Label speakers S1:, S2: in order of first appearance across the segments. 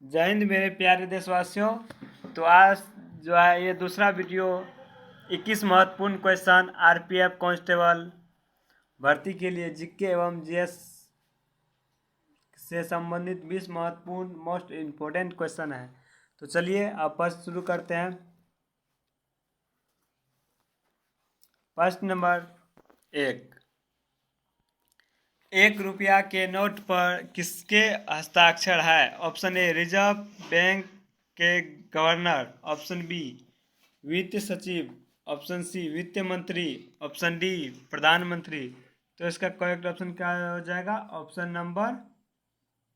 S1: जय हिंद मेरे प्यारे देशवासियों। तो आज जो है ये दूसरा वीडियो 21 महत्वपूर्ण क्वेश्चन आरपीएफ कांस्टेबल भर्ती के लिए जीके एवं जीएस से संबंधित 20 महत्वपूर्ण मोस्ट इम्पोर्टेंट क्वेश्चन है। तो चलिए अब प्रश्न शुरू करते हैं। प्रश्न नंबर 1 रुपया के नोट पर किसके हस्ताक्षर है? ऑप्शन ए रिजर्व बैंक के गवर्नर, ऑप्शन बी वित्त सचिव, ऑप्शन सी वित्त मंत्री, ऑप्शन डी प्रधानमंत्री। तो इसका करेक्ट ऑप्शन क्या हो जाएगा? Option number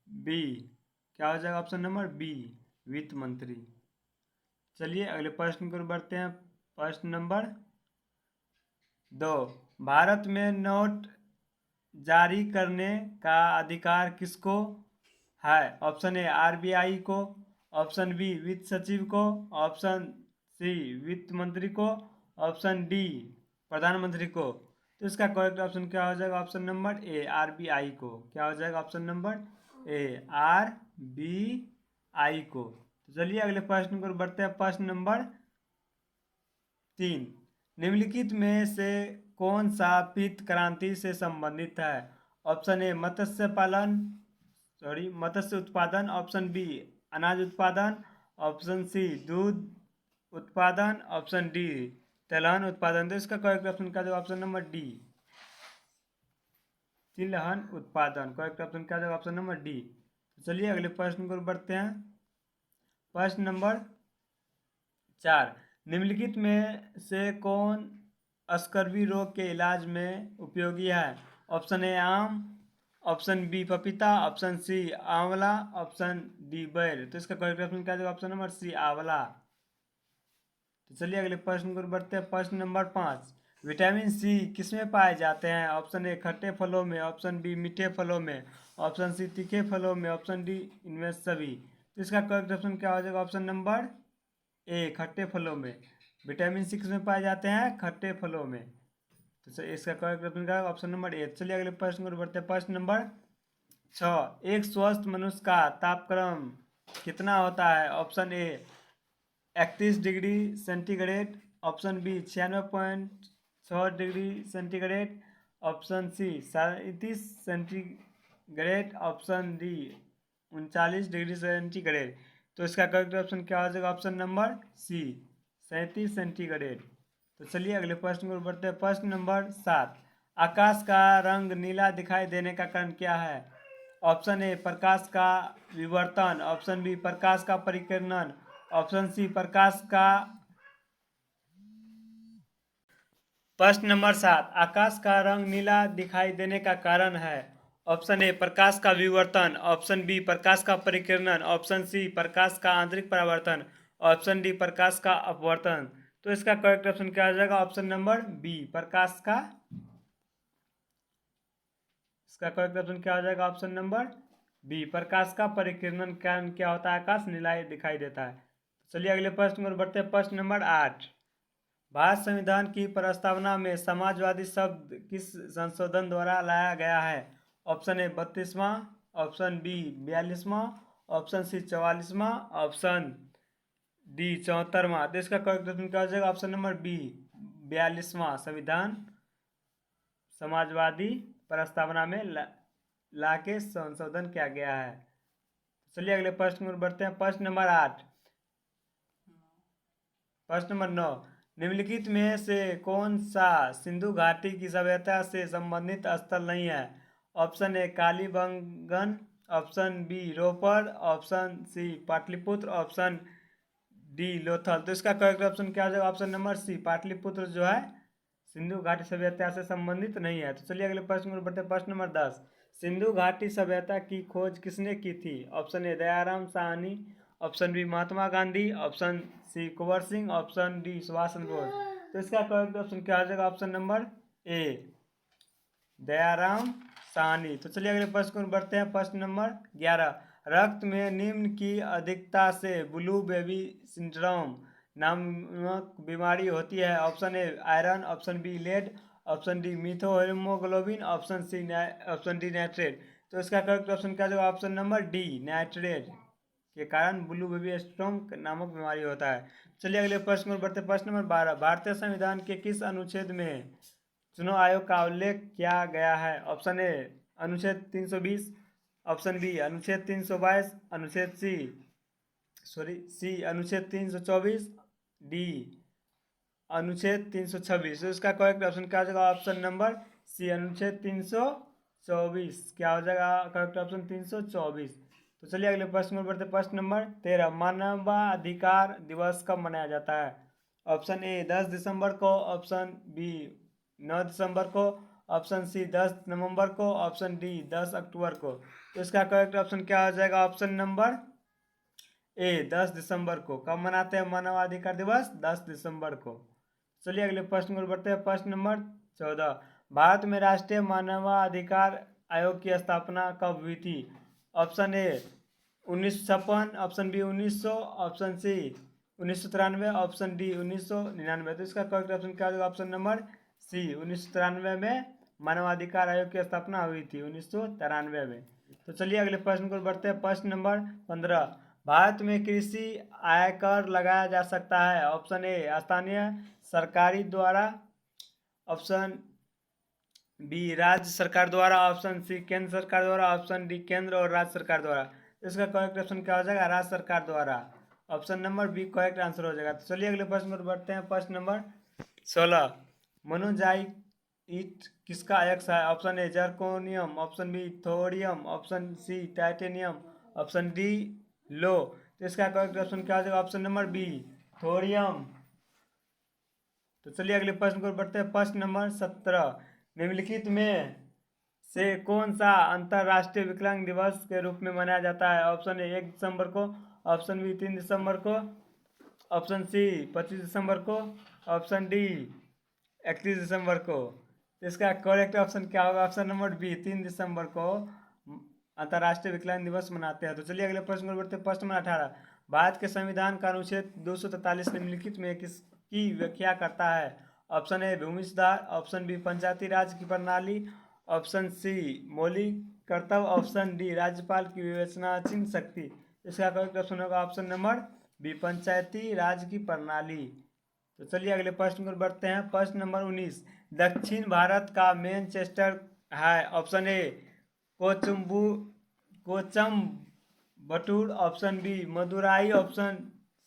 S1: B. क्या हो जाएगा? ऑप्शन नंबर बी वित्त मंत्री। चलिए अगले प्रश्न को बढ़ते हैं। प्रश्न नंबर 2 भारत में नोट जारी करने का अधिकार किसको है? ऑप्शन ए आरबीआई को, ऑप्शन बी वित्त सचिव को, ऑप्शन सी वित्त मंत्री को, ऑप्शन डी प्रधानमंत्री को। तो इसका करेक्ट ऑप्शन क्या हो जाएगा? ऑप्शन नंबर ए आरबीआई को। क्या हो जाएगा? ऑप्शन नंबर ए आरबीआई को। तो चलिए अगले प्रश्न को बढ़ते हैं। प्रश्न नंबर 3 निम्नलिखित में से कौन सा पीत क्रांति से संबंधित है? ऑप्शन ए मत्स्य उत्पादन, ऑप्शन बी अनाज उत्पादन, ऑप्शन सी दूध उत्पादन, ऑप्शन डी तिलहन उत्पादन। तो इसका करेक्ट ऑप्शन क्या होगा? ऑप्शन नंबर डी तिलहन उत्पादन। करेक्ट ऑप्शन क्या होगा? Option number D. तो चलिए अगले प्रश्न को बढ़ते हैं। प्रश्न नंबर 4 निम्नलिखित में से कौन स्कर्वी रोग के इलाज में उपयोगी है? ऑप्शन ए आम, ऑप्शन बी पपीता, ऑप्शन सी आंवला, ऑप्शन डी बैर। तो इसका करेक्ट ऑप्शन क्या होगा? ऑप्शन नंबर सी आंवला। तो चलिए अगले प्रश्न को बढ़ते हैं। प्रश्न नंबर 5 विटामिन सी किसमें पाए जाते हैं? ऑप्शन ए खट्टे फलों में, ऑप्शन बी मीठे फलों में, ऑप्शन सी तीखे फलों में, ऑप्शन डी इनमें सभी। तो इसका करेक्ट ऑप्शन क्या हो जाएगा? ऑप्शन नंबर ए खट्टे फलों में। विटामिन सी किसमें पाए जाते हैं? खट्टे फलों में। तो इसका करेक्ट ऑप्शन क्या है? ऑप्शन नंबर ए। चलिए अगले प्रश्न को बढ़ते हैं। प्रश्न नंबर 6 एक स्वस्थ मनुष्य का तापक्रम कितना होता है? Option A 31 degree centigrade, option B 96.6 degree centigrade, option C 37 centigrade, option D 39 degree centigrade. तो इसका करेक्ट ऑप्शन क्या हो जाएगा? Option number C 37 centigrade. तो चलिए अगले प्रश्न को बढ़ते हैं। प्रश्न नंबर 7 आकाश का रंग नीला दिखाई देने का कारण क्या है? ऑप्शन ए प्रकाश का विवर्तन, ऑप्शन बी प्रकाश का परिकीर्णन, ऑप्शन सी प्रकाश का। प्रश्न नंबर 7 आकाश का रंग नीला दिखाई देने का कारण है? ऑप्शन ए प्रकाश का विवर्तन, ऑप्शन बी प्रकाश का परिकीर्णन, ऑप्शन सी प्रकाश का आंतरिक परावर्तन, ऑप्शन डी प्रकाश का अपवर्तन। तो इसका करेक्ट ऑप्शन क्या हो जाएगा? ऑप्शन नंबर बी प्रकाश का। इसका करेक्ट ऑप्शन क्या हो जाएगा? ऑप्शन नंबर बी प्रकाश का परिकीर्णन के कारण क्या होता है? आकाश नीला दिखाई देता है। चलिए अगले प्रश्न में बढ़ते हैं। प्रश्न नंबर 8 भारत संविधान की प्रस्तावना में समाजवादी शब्द किस संशोधन द्वारा लाया गया है? ऑप्शन ए 32वां, ऑप्शन बी 42वां, ऑप्शन सी 44वां, ऑप्शन डी 74वां। तो इसका करेक्ट ऑप्शन क्या हो जाएगा? ऑप्शन नंबर बी 42वां संविधान समाजवादी प्रस्तावना में ला के संशोधन किया गया है। चलिए अगले प्रश्न में बढ़ते हैं। प्रश्न नंबर 8 प्रश्न नंबर 9 निम्नलिखित में से कौन सा सिंधु घाटी की सभ्यता से संबंधित स्थल नहीं है? Option A Kalibangan, option B Ropar, option C Pataliputra, option D Lothal. तो इसका करेक्ट ऑप्शन क्या हो जाएगा? ऑप्शन नंबर सी पाटलिपुत्र जो है सिंधु घाटी सभ्यता से संबंधित नहीं है। तो चलिए अगले प्रश्न में बढ़ते हैं। प्रश्न नंबर 10 सिंधु घाटी सभ्यता की खोज किसने की थी? Option A Dayaram Sahni, option B Mahatma Gandhi, option C Kunwar Singh, option D Subhash Chandra Bose. तो इसका करेक्ट ऑप्शन क्या हो जाएगा? Option number A Dayaram Sahni. तो चलिए अगले प्रश्न में बढ़ते हैं। प्रश्न नंबर 11 रक्त में निम्न की अधिकता से ब्लू बेबी सिंड्रोम नामक बीमारी होती है? Option A iron, option B lead, option D methaemoglobin, option D nitrate. तो इसका करेक्ट ऑप्शन क्या होगा? Option number D nitrate. के कारण ब्लू बेबी सिंड्रोम नामक बीमारी होता है। चलिए अगले प्रश्न पर बढ़ते। प्रश्न नंबर 12, भारतीय संविधान के किस अनुच्छेद में चुनाव आयोग का उल्लेख किया गया है? ऑप्शन ए अनुच्छेद 320, ऑप्शन बी अनुच्छेद 322, अनुच्छेद सी अनुच्छेद 324, डी अनुच्छेद 326। तो इसका करेक्ट ऑप्शन क्या हो जाएगा? ऑप्शन नंबर सी अनुच्छेद 324। क्या हो जाएगा करेक्ट ऑप्शन? 324। तो चलिए अगले प्रश्न में बढ़ते। प्रश्न नंबर 13, मानवाधिकार दिवस कब मनाया जाता है? ऑप्शन ए 10 दिसंबर को, ऑप्शन बी 9 दिसंबर को, ऑप्शन सी 10 नवंबर को, ऑप्शन डी 10 अक्टूबर को। तो इसका करेक्ट ऑप्शन क्या हो जाएगा? ऑप्शन नंबर ए 10 दिसंबर को। कब मनाते हैं मानवाधिकार दिवस? 10 दिसंबर को। चलिए अगले प्रश्न पर बढ़ते हैं। प्रश्न नंबर 14, भारत में राष्ट्रीय मानवाधिकार आयोग की स्थापना कब हुई थी? Option A 1956, option B 1900, option C 1993, option D 1999। तो इसका करेक्ट ऑप्शन क्या होगा? ऑप्शन नंबर सी 1993 में मानवाधिकार आयोग की स्थापना हुई थी, 1993 में। तो चलिए अगले प्रश्न पर बढ़ते हैं। प्रश्न नंबर 15, भारत में कृषि आयकर लगाया जा सकता है? ऑप्शन ए स्थानीय सरकारी द्वारा, ऑप्शन बी राज्य सरकार द्वारा, ऑप्शन सी केंद्र सरकार द्वारा, ऑप्शन डी केंद्र और राज्य सरकार द्वारा। इसका करेक्ट ऑप्शन क्या हो जाएगा? राज्य सरकार द्वारा। Option number B correct answer हो जाएगा। तो चलिए अगले प्रश्न पर बढ़ते हैं। प्रश्न नंबर 16, मोनोजाइट किसका अयस्क है? Option A zirconium, option B thorium, option C titanium, option D लो। तो इसका करेक्ट ऑप्शन क्या हो जाएगा? Option number B thorium. तो चलिए अगले प्रश्न पर बढ़ते हैं। प्रश्न नंबर 17, निम्नलिखित में से कौन सा अंतर्राष्ट्रीय विकलांग दिवस के रूप में मनाया जाता है? ऑप्शन ए 1 दिसंबर को, ऑप्शन बी 3 दिसंबर को, ऑप्शन सी 25 दिसंबर को, ऑप्शन डी 31 दिसंबर को। इसका करेक्ट ऑप्शन क्या होगा? ऑप्शन नंबर बी 3 दिसंबर को अंतर्राष्ट्रीय विकलांग दिवस मनाते हैं। तो चलिए अगले प्रश्न पर बढ़ते हैं। प्रश्न नंबर 18, भारत के संविधान का अनुच्छेद 243 निम्नलिखित में किसकी व्याख्या करता है? ऑप्शन ए भूमि सुधार, ऑप्शन बी पंचायती राज की प्रणाली, ऑप्शन सी मौलिक कर्तव्य, ऑप्शन डी राज्यपाल की विवेचनाधीन शक्ति। इसका करेक्ट ऑप्शन होगा ऑप्शन नंबर बी पंचायती राज की प्रणाली। तो चलिए अगले प्रश्न पर बढ़ते हैं। प्रश्न नंबर 19, दक्षिण भारत का मैनचेस्टर है? Option A Coimbatore, option B Madurai, option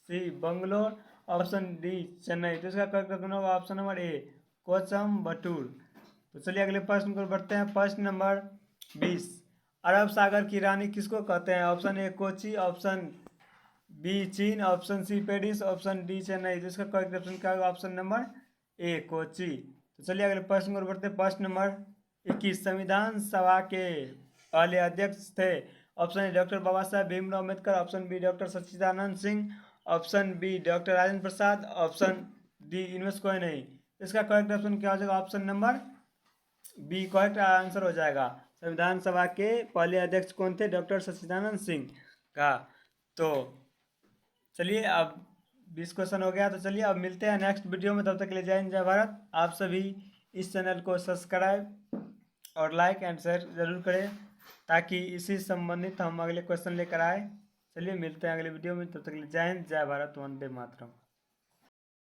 S1: C Bangalore, option D Chennai. तो इसका करेक्ट ऑप्शन होगा ऑप्शन नंबर ए कोचम्बटूर। तो चलिए अगले प्रश्न पर बढ़ते हैं। प्रश्न नंबर 20, अरब सागर की रानी किसको कहते हैं? Option A Kochi, option B चीन, option C Paris, option D Chennai. तो इसका करेक्ट ऑप्शन क्या होगा? Option number A Kochi. तो चलिए अगले प्रश्न पर बढ़ते हैं। प्रश्न नंबर 21, संविधान सभा के पहले अध्यक्ष थे? Option A doctor Baba Saheb Bhimrao Ambedkar, option B doctor Sachchidanand Singh, option B doctor Rajendra Prasad, option D इनमें से कोई नहीं। इसका करेक्ट ऑप्शन क्या हो जाएगा? Option number B correct answer हो जाएगा। संविधान सभा के पहले अध्यक्ष कौन थे? डॉक्टर सच्चिदानंद सिंह का। तो चलिए अब 20 क्वेश्चन हो गया। तो चलिए अब मिलते हैं नेक्स्ट वीडियो में। तब तक के लिए जय हिंद जय भारत। आप सभी इस चैनल को सब्सक्राइब और लाइक एंड शेयर जरूर करें ताकि इसी संबंधित हम अगले क्वेश्चन लेकर आए। चलिए मिलते हैं अगले वीडियो में। तब तक के लिए जय हिंद जय भारत, वंदे मातरम।